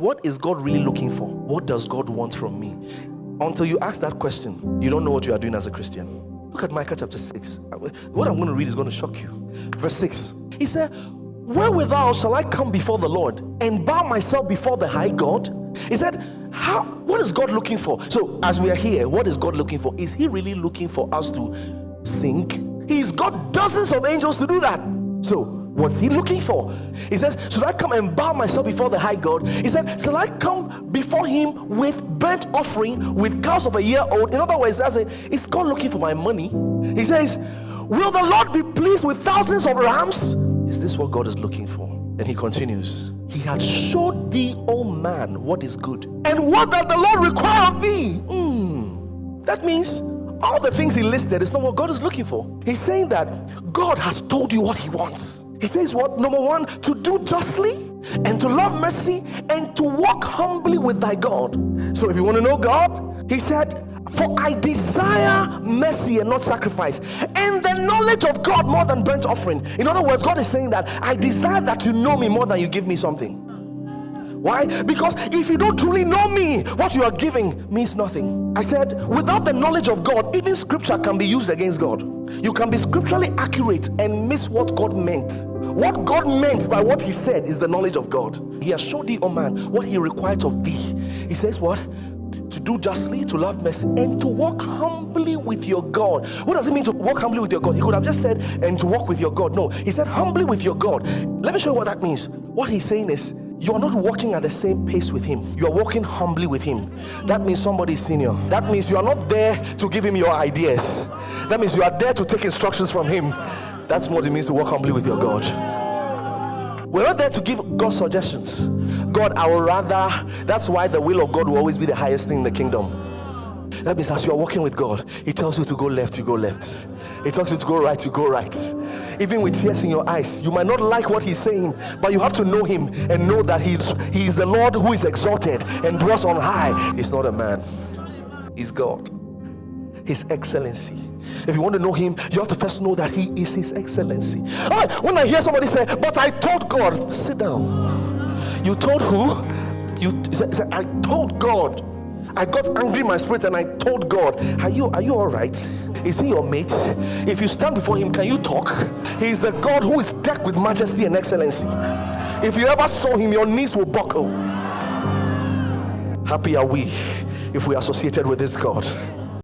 what is God really looking for? What does God want from me? Until you ask that question, you don't know what you are doing as a Christian. Look at Micah chapter 6. What I'm going to read is going to shock you. Verse 6. He said, wherewithal shall I come before the Lord and bow myself before the high God? He said, what is God looking for? So as we are here, what is God looking for? Is he really looking for us to sing? He's got dozens of angels to do that. So what's he looking for? He says, should I come and bow myself before the high God? He said, shall I come before him with burnt offering, with cows of a year old? In other words, is God looking for my money? He says, will the Lord be pleased with thousands of rams? Is this what God is looking for? And he continues, he had showed thee, O man, what is good, and what doth the Lord require of thee? That means all the things he listed is not what God is looking for. He's saying that God has told you what he wants. He says what? Number one, to do justly and to love mercy and to walk humbly with thy God. So if you want to know God, he said, for I desire mercy and not sacrifice, and the knowledge of God more than burnt offering. In other words, God is saying that I desire that you know me more than you give me something. Why? Because if you don't truly know me, what you are giving means nothing. I said, without the knowledge of God, even scripture can be used against God. You can be scripturally accurate and miss what God meant. What God meant by what he said is the knowledge of God. He has showed thee, O man, what he requires of thee. He says what? To do justly, to love mercy, and to walk humbly with your God. What does it mean to walk humbly with your God? He could have just said, and to walk with your God. No, he said humbly with your God. Let me show you what that means. What he's saying is, you are not walking at the same pace with him. You are walking humbly with him. That means somebody is senior. That means you are not there to give him your ideas. That means you are there to take instructions from him. That's what it means to walk humbly with your God. We're not there to give God suggestions. God, I would rather. That's why the will of God will always be the highest thing in the kingdom. That means as you are walking with God, he tells you to go left, you go left. He tells you to go right, you go right. Even with tears in your eyes, you might not like what he's saying, but you have to know him and know that he is the Lord who is exalted and dwells on high. He's not a man, he's God, his excellency. If you want to know him, you have to first know that he is his excellency. All right, when I hear somebody say, but I told God, sit down. You told who? Say, I told God. I got angry in my spirit and I told God. Are you all right? Is he your mate? If you stand before him, can you talk? He is the God who is decked with majesty and excellency. If you ever saw him, your knees will buckle. Happy are we if we are associated with this God.